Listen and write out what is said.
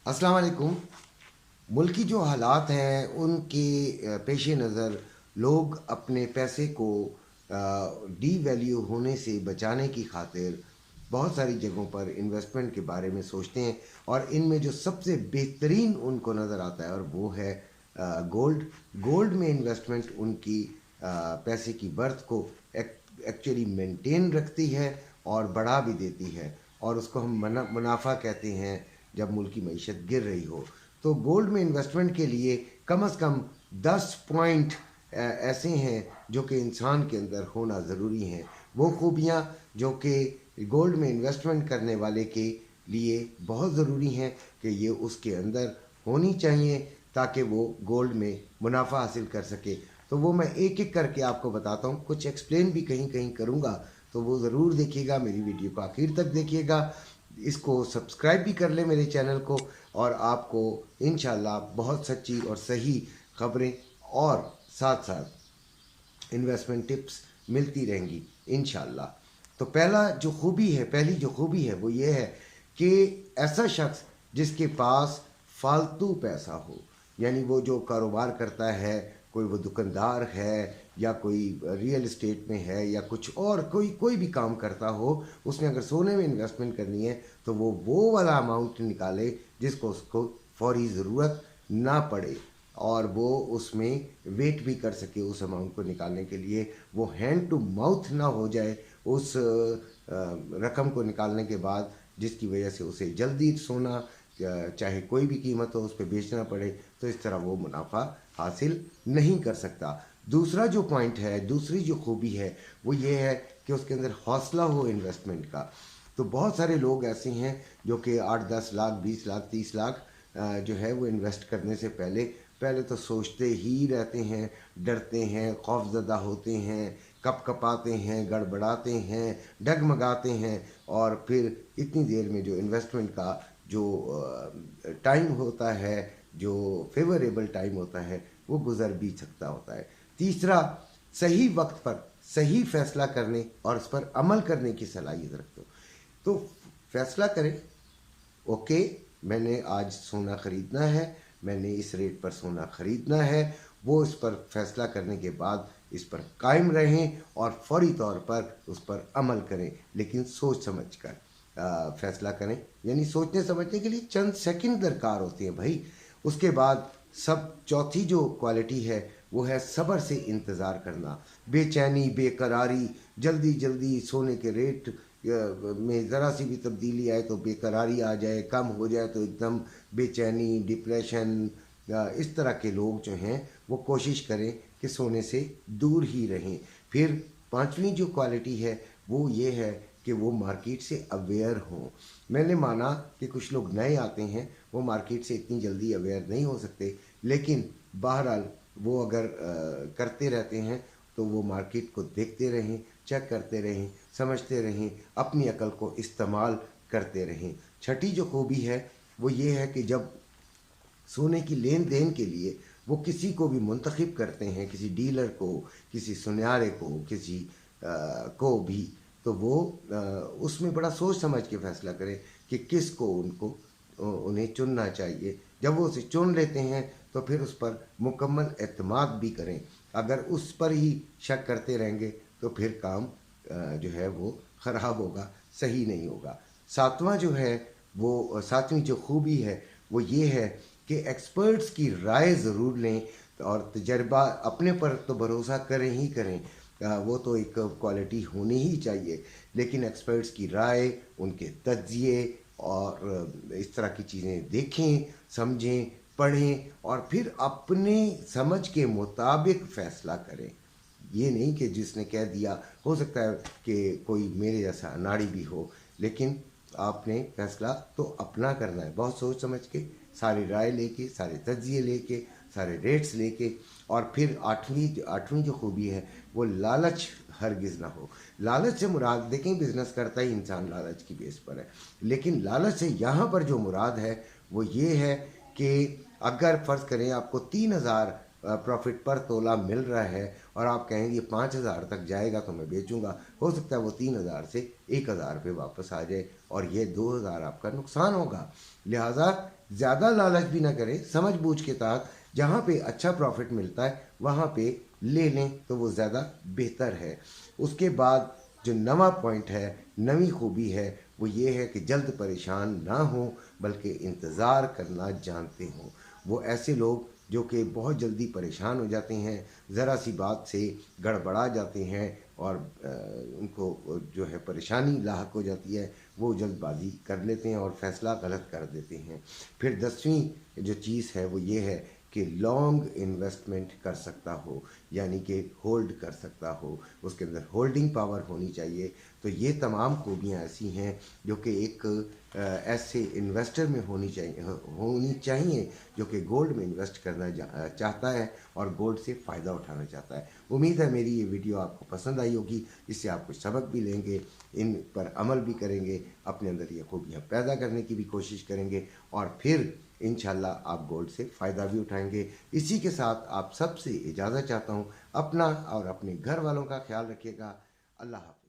अस्सलाम वालेकुम। मुल्की जो हालात हैं उनके पेश नज़र लोग अपने पैसे को डी वैल्यू होने से बचाने की खातिर बहुत सारी जगहों पर इन्वेस्टमेंट के बारे में सोचते हैं, और इनमें जो सबसे बेहतरीन उनको नज़र आता है और वो है गोल्ड। गोल्ड में इन्वेस्टमेंट उनकी पैसे की बर्थ को एक्चुअली मेंटेन रखती है और बढ़ा भी देती है, और उसको हम मुनाफा कहते हैं जब मुल्क की मईशत गिर रही हो। तो गोल्ड में इन्वेस्टमेंट के लिए कम से कम 10 पॉइंट ऐसे हैं जो कि इंसान के अंदर होना ज़रूरी हैं। वो खूबियाँ जो कि गोल्ड में इन्वेस्टमेंट करने वाले के लिए बहुत ज़रूरी हैं कि ये उसके अंदर होनी चाहिए ताकि वो गोल्ड में मुनाफा हासिल कर सके। तो वो मैं एक एक करके आपको बताता हूँ, कुछ एक्सप्लेन भी कहीं कहीं करूँगा, तो वो ज़रूर देखिएगा, मेरी वीडियो को आखिर तक देखिएगा। इसको सब्सक्राइब भी कर ले मेरे चैनल को, और आपको इंशाल्लाह बहुत सच्ची और सही खबरें और साथ साथ इन्वेस्टमेंट टिप्स मिलती रहेंगी इंशाल्लाह। तो पहली जो खूबी है वो ये है कि ऐसा शख्स जिसके पास फालतू पैसा हो, यानी वो जो कारोबार करता है, कोई वो दुकानदार है या कोई रियल इस्टेट में है या कुछ और कोई कोई भी काम करता हो, उसने अगर सोने में इन्वेस्टमेंट करनी है तो वो वाला अमाउंट निकाले जिसको उसको फौरी ज़रूरत ना पड़े, और वो उसमें वेट भी कर सके उस अमाउंट को निकालने के लिए। वो हैंड टू माउथ ना हो जाए उस रकम को निकालने के बाद, जिसकी वजह से उसे जल्दी सोना चाहे कोई भी कीमत हो उस पर बेचना पड़े, तो इस तरह वो मुनाफा हासिल नहीं कर सकता। दूसरा जो पॉइंट है, दूसरी जो खूबी है वो ये है कि उसके अंदर हौसला हो इन्वेस्टमेंट का। तो बहुत सारे लोग ऐसे हैं जो कि 8-10 लाख 20 लाख 30 लाख जो है वो इन्वेस्ट करने से पहले पहले तो सोचते ही रहते हैं, डरते हैं, खौफजदा होते हैं, कपाते हैं, गड़बड़ाते हैं, डगमगाते हैं, और फिर इतनी देर में जो इन्वेस्टमेंट का जो टाइम होता है, जो फेवरेबल टाइम होता है, वो गुजर भी सकता होता है। तीसरा, सही वक्त पर सही फैसला करने और उस पर अमल करने की सलाहियत रखते हो। तो फैसला करें, ओके मैंने आज सोना ख़रीदना है, मैंने इस रेट पर सोना ख़रीदना है, वो इस पर फैसला करने के बाद इस पर कायम रहें और फौरी तौर पर उस पर अमल करें, लेकिन सोच समझ कर फैसला करें। यानी सोचने समझने के लिए चंद सेकंड दरकार होते हैं भाई। उसके बाद चौथी जो क्वालिटी है वो है सब्र से इंतज़ार करना। बेचैनी, बेकरारी, जल्दी जल्दी सोने के रेट में ज़रा सी भी तब्दीली आए तो बेकरारी आ जाए, कम हो जाए तो एकदम बेचैनी, डिप्रेशन, इस तरह के लोग जो हैं वो कोशिश करें कि सोने से दूर ही रहें। फिर पांचवी जो क्वालिटी है वो ये है कि वो मार्केट से अवेयर हों। मैंने माना कि कुछ लोग नए आते हैं, वो मार्केट से इतनी जल्दी अवेयर नहीं हो सकते, लेकिन बहरहाल वो अगर करते रहते हैं तो वो मार्केट को देखते रहें, चेक करते रहें, समझते रहें, अपनी अकल को इस्तेमाल करते रहें। छठी जो खूबी है वो ये है कि जब सोने की लेन देन के लिए वो किसी को भी मुंतखब करते हैं, किसी डीलर को, किसी सुनयारे को, किसी को भी, तो वो उसमें बड़ा सोच समझ के फैसला करें कि किस को उन्हें चुनना चाहिए। जब वो उसे चुन लेते हैं तो फिर उस पर मुकम्मल एतमाद भी करें। अगर उस पर ही शक करते रहेंगे तो फिर काम जो है वो ख़राब होगा, सही नहीं होगा। सातवीं जो खूबी है वो ये है कि एक्सपर्ट्स की राय ज़रूर लें, और तजर्बा अपने पर तो भरोसा करें ही करें, वो तो एक क्वालिटी होनी ही चाहिए, लेकिन एक्सपर्ट्स की राय, उनके तज्जिए और इस तरह की चीज़ें देखें, समझें, पढ़ें और फिर अपने समझ के मुताबिक फ़ैसला करें। ये नहीं कि जिसने कह दिया, हो सकता है कि कोई मेरे जैसा अनाड़ी भी हो, लेकिन आपने फैसला तो अपना करना है, बहुत सोच समझ के, सारी राय लेके, सारे तज्जिए लेके, सारे रेट्स लेके। और फिर आठवीं जो खूबी है वो लालच हरगिज़ ना हो। लालच से मुराद, देखें बिज़नेस करता ही इंसान लालच की बेस पर है, लेकिन लालच से यहाँ पर जो मुराद है वो ये है कि अगर फ़र्ज़ करें आपको 3,000 प्रॉफिट पर तोला मिल रहा है और आप कहेंगे 5,000 तक जाएगा तो मैं बेचूंगा, हो सकता है वो 3,000 से 1,000 पे वापस आ जाए और ये 2,000 आपका नुकसान होगा। लिहाजा ज़्यादा लालच भी ना करें, समझ बूझ के तहत जहाँ पे अच्छा प्रॉफिट मिलता है वहाँ पे ले लें तो वो ज़्यादा बेहतर है। उसके बाद जो नवा पॉइंट है, नवी खूबी है, वो ये है कि जल्द परेशान ना हो बल्कि इंतज़ार करना जानते हों। वो ऐसे लोग जो कि बहुत जल्दी परेशान हो जाते हैं, ज़रा सी बात से गड़बड़ा जाते हैं और उनको जो है परेशानी लाहक हो जाती है, वो जल्दबाजी कर लेते हैं और फ़ैसला गलत कर देते हैं। फिर 10वीं जो चीज़ है वो ये है कि लॉन्ग इन्वेस्टमेंट कर सकता हो, यानी कि होल्ड कर सकता हो, उसके अंदर होल्डिंग पावर होनी चाहिए। तो ये तमाम खूबियाँ ऐसी हैं जो कि एक ऐसे इन्वेस्टर में होनी चाहिए जो कि गोल्ड में इन्वेस्ट करना चाहता है और गोल्ड से फ़ायदा उठाना चाहता है। उम्मीद है मेरी ये वीडियो आपको पसंद आई होगी, इससे आप कुछ सबक भी लेंगे, इन पर अमल भी करेंगे, अपने अंदर ये खूबियाँ पैदा करने की भी कोशिश करेंगे और फिर इंशाल्लाह आप गोल्ड से फ़ायदा भी उठाएंगे। इसी के साथ आप सबसे इजाज़त चाहता हूँ। अपना और अपने घर वालों का ख्याल रखिएगा। अल्लाह हाफ़िज़।